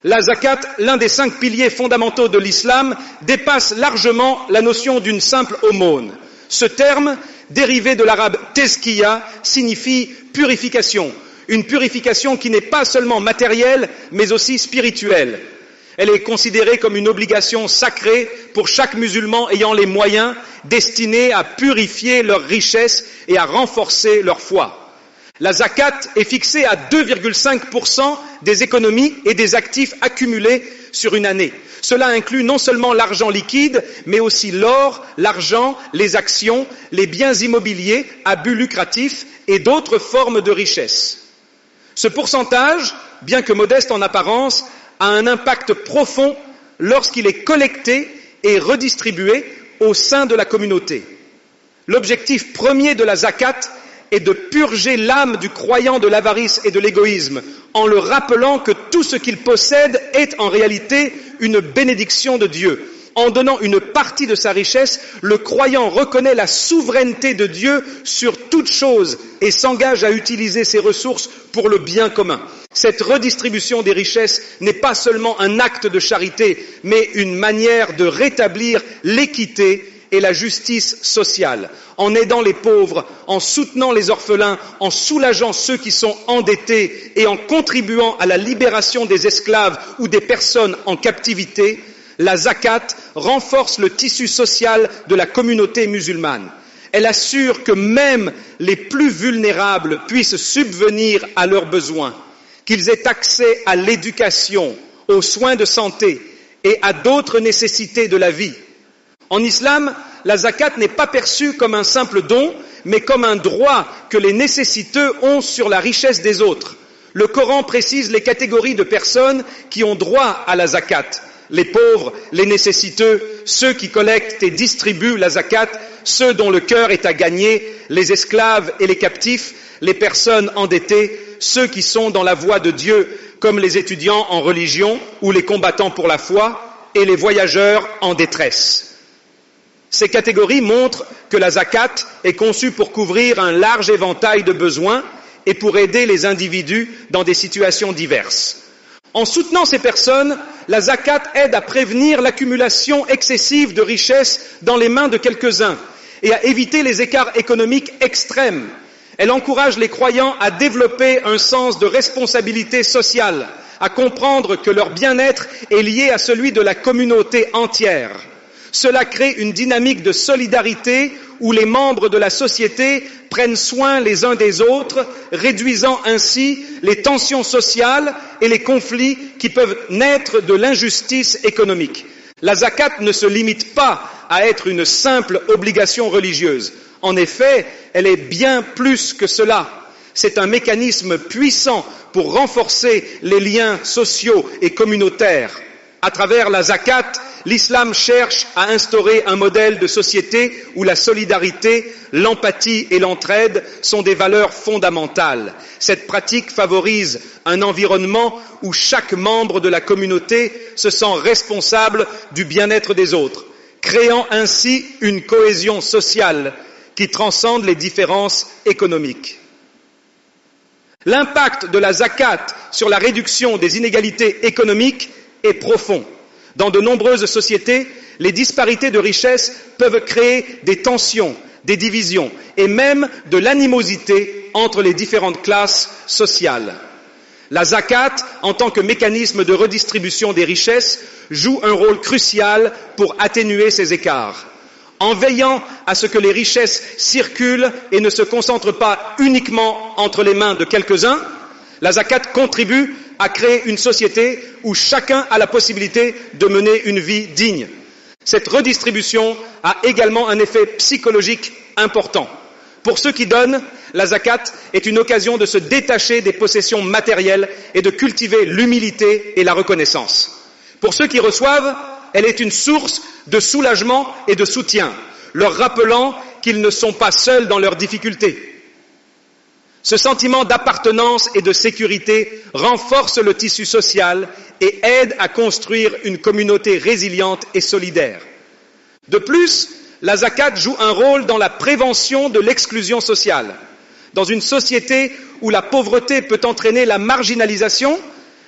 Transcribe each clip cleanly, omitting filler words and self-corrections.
La zakat, l'un des 5 piliers fondamentaux de l'islam, dépasse largement la notion d'une simple aumône. Ce terme, dérivé de l'arabe tezkiya, signifie purification. Une purification qui n'est pas seulement matérielle, mais aussi spirituelle. Elle est considérée comme une obligation sacrée pour chaque musulman ayant les moyens destinés à purifier leur richesse et à renforcer leur foi. La zakat est fixée à 2,5% des économies et des actifs accumulés sur une année. Cela inclut non seulement l'argent liquide, mais aussi l'or, l'argent, les actions, les biens immobiliers à but lucratif et d'autres formes de richesse. Ce pourcentage, bien que modeste en apparence, a un impact profond lorsqu'il est collecté et redistribué au sein de la communauté. L'objectif premier de la zakat est de purger l'âme du croyant de l'avarice et de l'égoïsme, en le rappelant que tout ce qu'il possède est en réalité une bénédiction de Dieu. En donnant une partie de sa richesse, le croyant reconnaît la souveraineté de Dieu sur toute chose et s'engage à utiliser ses ressources pour le bien commun. Cette redistribution des richesses n'est pas seulement un acte de charité, mais une manière de rétablir l'équité et la justice sociale, en aidant les pauvres, en soutenant les orphelins, en soulageant ceux qui sont endettés et en contribuant à la libération des esclaves ou des personnes en captivité. La zakat renforce le tissu social de la communauté musulmane. Elle assure que même les plus vulnérables puissent subvenir à leurs besoins, qu'ils aient accès à l'éducation, aux soins de santé et à d'autres nécessités de la vie. En islam, la zakat n'est pas perçue comme un simple don, mais comme un droit que les nécessiteux ont sur la richesse des autres. Le Coran précise les catégories de personnes qui ont droit à la zakat. Les pauvres, les nécessiteux, ceux qui collectent et distribuent la zakat, ceux dont le cœur est à gagner, les esclaves et les captifs, les personnes endettées, ceux qui sont dans la voie de Dieu, comme les étudiants en religion ou les combattants pour la foi, et les voyageurs en détresse. Ces catégories montrent que la zakat est conçue pour couvrir un large éventail de besoins et pour aider les individus dans des situations diverses. En soutenant ces personnes, la zakat aide à prévenir l'accumulation excessive de richesses dans les mains de quelques-uns et à éviter les écarts économiques extrêmes. Elle encourage les croyants à développer un sens de responsabilité sociale, à comprendre que leur bien-être est lié à celui de la communauté entière. Cela crée une dynamique de solidarité où les membres de la société prennent soin les uns des autres, réduisant ainsi les tensions sociales et les conflits qui peuvent naître de l'injustice économique. La zakat ne se limite pas à être une simple obligation religieuse. En effet, elle est bien plus que cela. C'est un mécanisme puissant pour renforcer les liens sociaux et communautaires. À travers la zakat, l'islam cherche à instaurer un modèle de société où la solidarité, l'empathie et l'entraide sont des valeurs fondamentales. Cette pratique favorise un environnement où chaque membre de la communauté se sent responsable du bien-être des autres, créant ainsi une cohésion sociale qui transcende les différences économiques. L'impact de la zakat sur la réduction des inégalités économiques est profond. Dans de nombreuses sociétés, les disparités de richesse peuvent créer des tensions, des divisions et même de l'animosité entre les différentes classes sociales. La zakat, en tant que mécanisme de redistribution des richesses, joue un rôle crucial pour atténuer ces écarts. En veillant à ce que les richesses circulent et ne se concentrent pas uniquement entre les mains de quelques-uns, la zakat contribue à créer une société où chacun a la possibilité de mener une vie digne. Cette redistribution a également un effet psychologique important. Pour ceux qui donnent, la zakat est une occasion de se détacher des possessions matérielles et de cultiver l'humilité et la reconnaissance. Pour ceux qui reçoivent, elle est une source de soulagement et de soutien, leur rappelant qu'ils ne sont pas seuls dans leurs difficultés. Ce sentiment d'appartenance et de sécurité renforce le tissu social et aide à construire une communauté résiliente et solidaire. De plus, la zakat joue un rôle dans la prévention de l'exclusion sociale. Dans une société où la pauvreté peut entraîner la marginalisation,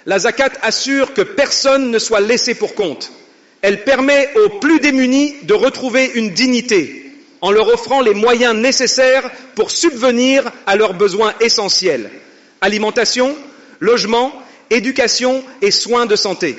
La zakat assure que personne ne soit laissé pour compte. Elle permet aux plus démunis de retrouver une dignité en leur offrant les moyens nécessaires pour subvenir à leurs besoins essentiels. Alimentation, logement, éducation et soins de santé.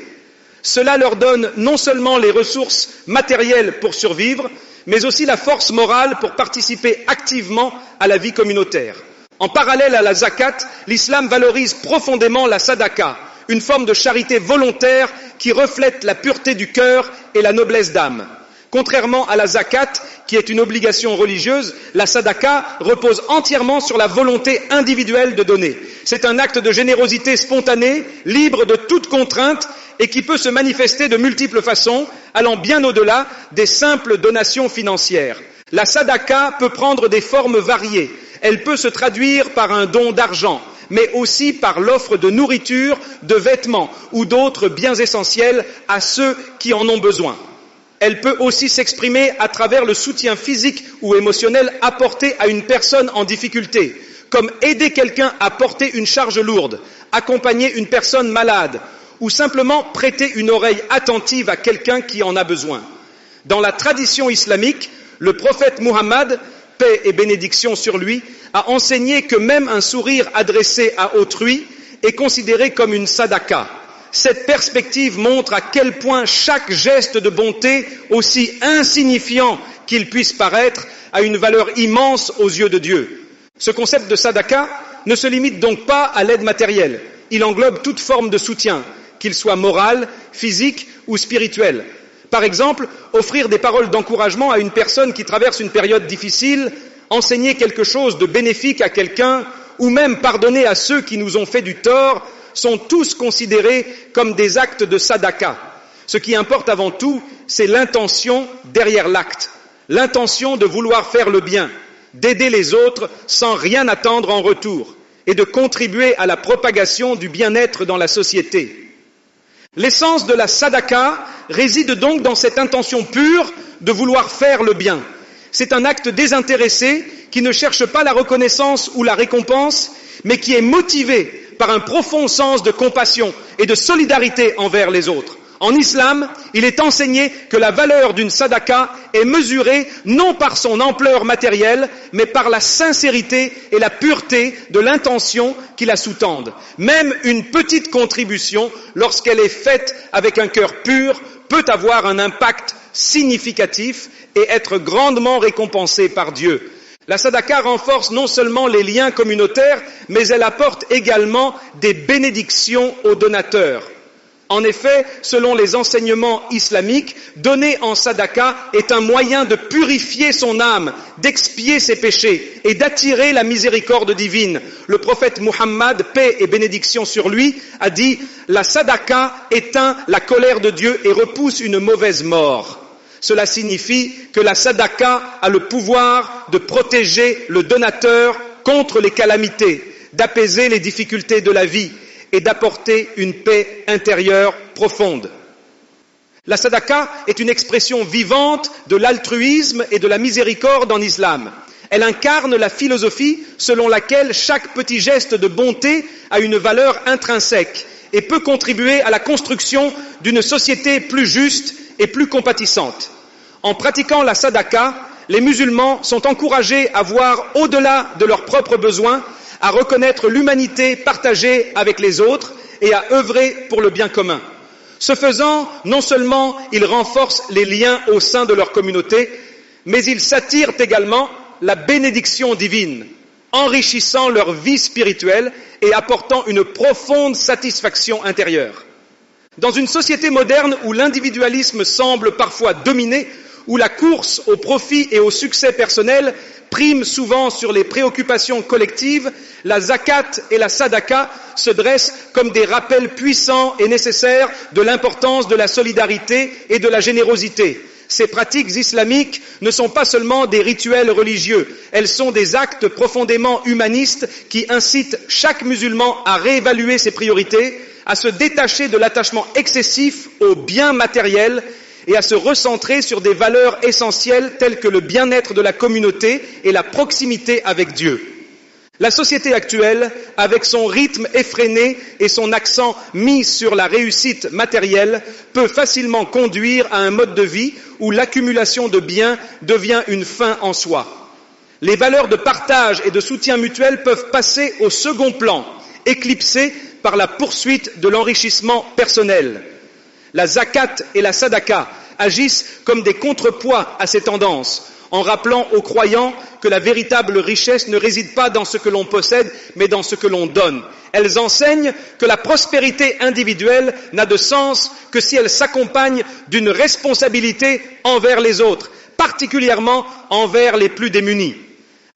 Cela leur donne non seulement les ressources matérielles pour survivre, mais aussi la force morale pour participer activement à la vie communautaire. En parallèle à la zakat, l'islam valorise profondément la sadaqa, une forme de charité volontaire qui reflète la pureté du cœur et la noblesse d'âme. Contrairement à la zakat, qui est une obligation religieuse, la sadaqa repose entièrement sur la volonté individuelle de donner. C'est un acte de générosité spontanée, libre de toute contrainte et qui peut se manifester de multiples façons, allant bien au-delà des simples donations financières. La sadaqa peut prendre des formes variées. Elle peut se traduire par un don d'argent, mais aussi par l'offre de nourriture, de vêtements ou d'autres biens essentiels à ceux qui en ont besoin. Elle peut aussi s'exprimer à travers le soutien physique ou émotionnel apporté à une personne en difficulté, comme aider quelqu'un à porter une charge lourde, accompagner une personne malade, ou simplement prêter une oreille attentive à quelqu'un qui en a besoin. Dans la tradition islamique, le prophète Muhammad, paix et bénédiction sur lui, a enseigné que même un sourire adressé à autrui est considéré comme une sadaqa. Cette perspective montre à quel point chaque geste de bonté, aussi insignifiant qu'il puisse paraître, a une valeur immense aux yeux de Dieu. Ce concept de sadaqa ne se limite donc pas à l'aide matérielle. Il englobe toute forme de soutien, qu'il soit moral, physique ou spirituel. Par exemple, offrir des paroles d'encouragement à une personne qui traverse une période difficile, enseigner quelque chose de bénéfique à quelqu'un, ou même pardonner à ceux qui nous ont fait du tort, sont tous considérés comme des actes de sadaqa. Ce qui importe avant tout, c'est l'intention derrière l'acte, l'intention de vouloir faire le bien, d'aider les autres sans rien attendre en retour, et de contribuer à la propagation du bien-être dans la société. L'essence de la sadaqa réside donc dans cette intention pure de vouloir faire le bien. C'est un acte désintéressé qui ne cherche pas la reconnaissance ou la récompense, mais qui est motivé par un profond sens de compassion et de solidarité envers les autres. En islam, il est enseigné que la valeur d'une sadaqa est mesurée non par son ampleur matérielle, mais par la sincérité et la pureté de l'intention qui la sous-tendent. Même une petite contribution, lorsqu'elle est faite avec un cœur pur, peut avoir un impact significatif et être grandement récompensée par Dieu. La sadaqa renforce non seulement les liens communautaires, mais elle apporte également des bénédictions aux donateurs. En effet, selon les enseignements islamiques, donner en sadaqa est un moyen de purifier son âme, d'expier ses péchés et d'attirer la miséricorde divine. Le prophète Muhammad, paix et bénédiction sur lui, a dit « La sadaqa éteint la colère de Dieu et repousse une mauvaise mort ». Cela signifie que la sadaqa a le pouvoir de protéger le donateur contre les calamités, d'apaiser les difficultés de la vie et d'apporter une paix intérieure profonde. La sadaqa est une expression vivante de l'altruisme et de la miséricorde en islam. Elle incarne la philosophie selon laquelle chaque petit geste de bonté a une valeur intrinsèque et peut contribuer à la construction d'une société plus juste et plus compatissante. En pratiquant la sadaqa, les musulmans sont encouragés à voir au-delà de leurs propres besoins, à reconnaître l'humanité partagée avec les autres et à œuvrer pour le bien commun. Ce faisant, non seulement ils renforcent les liens au sein de leur communauté, mais ils s'attirent également la bénédiction divine, enrichissant leur vie spirituelle et apportant une profonde satisfaction intérieure. Dans une société moderne où l'individualisme semble parfois dominer, où la course au profit et au succès personnel prime souvent sur les préoccupations collectives, la zakat et la sadaqa se dressent comme des rappels puissants et nécessaires de l'importance de la solidarité et de la générosité. Ces pratiques islamiques ne sont pas seulement des rituels religieux, elles sont des actes profondément humanistes qui incitent chaque musulman à réévaluer ses priorités, à se détacher de l'attachement excessif aux biens matériels et à se recentrer sur des valeurs essentielles telles que le bien-être de la communauté et la proximité avec Dieu. La société actuelle, avec son rythme effréné et son accent mis sur la réussite matérielle, peut facilement conduire à un mode de vie où l'accumulation de biens devient une fin en soi. Les valeurs de partage et de soutien mutuel peuvent passer au second plan, éclipsées par la poursuite de l'enrichissement personnel. La zakat et la sadaka agissent comme des contrepoids à ces tendances, en rappelant aux croyants que la véritable richesse ne réside pas dans ce que l'on possède, mais dans ce que l'on donne. Elles enseignent que la prospérité individuelle n'a de sens que si elle s'accompagne d'une responsabilité envers les autres, particulièrement envers les plus démunis.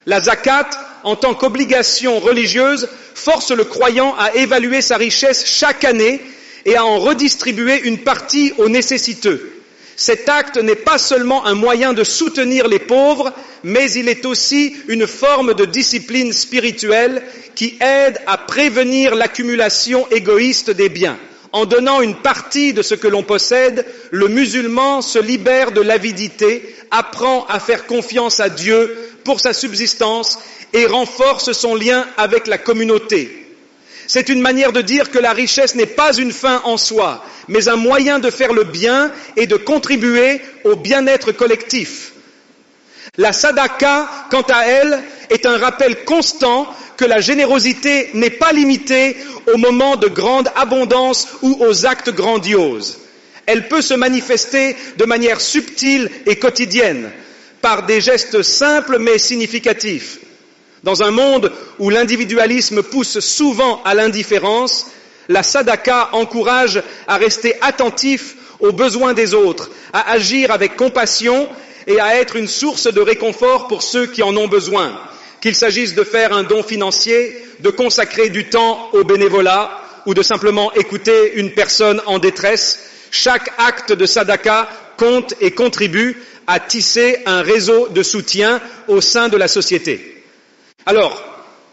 La zakat, en tant qu'obligation religieuse, force le croyant à évaluer sa richesse chaque année et à en redistribuer une partie aux nécessiteux. Cet acte n'est pas seulement un moyen de soutenir les pauvres, mais il est aussi une forme de discipline spirituelle qui aide à prévenir l'accumulation égoïste des biens. En donnant une partie de ce que l'on possède, le musulman se libère de l'avidité, apprend à faire confiance à Dieu pour sa subsistance et renforce son lien avec la communauté. C'est une manière de dire que la richesse n'est pas une fin en soi, mais un moyen de faire le bien et de contribuer au bien-être collectif. La sadaka, quant à elle, est un rappel constant que la générosité n'est pas limitée aux moments de grande abondance ou aux actes grandioses. Elle peut se manifester de manière subtile et quotidienne, par des gestes simples mais significatifs. Dans un monde où l'individualisme pousse souvent à l'indifférence, la sadaka encourage à rester attentif aux besoins des autres, à agir avec compassion et à être une source de réconfort pour ceux qui en ont besoin. Qu'il s'agisse de faire un don financier, de consacrer du temps au bénévolat ou de simplement écouter une personne en détresse, chaque acte de sadaka compte et contribue à tisser un réseau de soutien au sein de la société. Alors,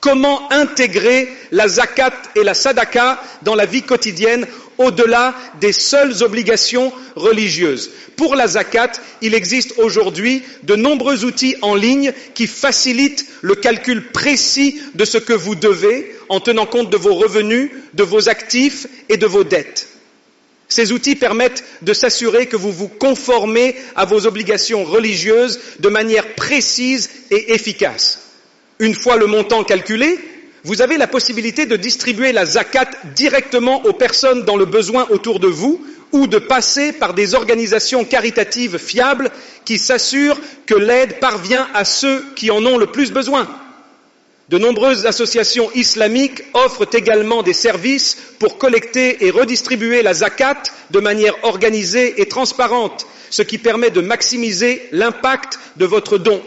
comment intégrer la zakat et la sadaka dans la vie quotidienne au-delà des seules obligations religieuses? Pour la zakat, il existe aujourd'hui de nombreux outils en ligne qui facilitent le calcul précis de ce que vous devez en tenant compte de vos revenus, de vos actifs et de vos dettes. Ces outils permettent de s'assurer que vous vous conformez à vos obligations religieuses de manière précise et efficace. Une fois le montant calculé, vous avez la possibilité de distribuer la zakat directement aux personnes dans le besoin autour de vous ou de passer par des organisations caritatives fiables qui s'assurent que l'aide parvient à ceux qui en ont le plus besoin. De nombreuses associations islamiques offrent également des services pour collecter et redistribuer la zakat de manière organisée et transparente, ce qui permet de maximiser l'impact de votre don.